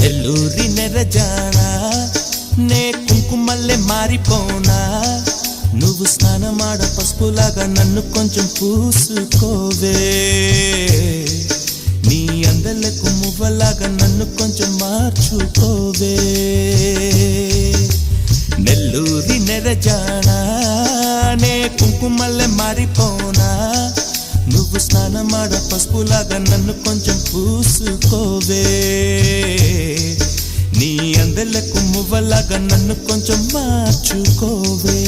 నెల్లూరి నెరజానా నే కుంకుమల్లె మారిపోనా నువ్వు స్నానమాడ పసుపులాగా నన్ను కొంచెం పూసుకోవే నీ అందలకు మువ్వలాగా నన్ను కొంచెం మార్చుకోవే నెల్లూరి నెరజానా నే కుంకుమల్లె మారిపోనా నువ్వు స్నానమాడ పసుపులాగా నన్ను కొంచెం పూసుకోవే నీ అందలకు మువ్వలాగా నన్ను కొంచెం మార్చుకోవే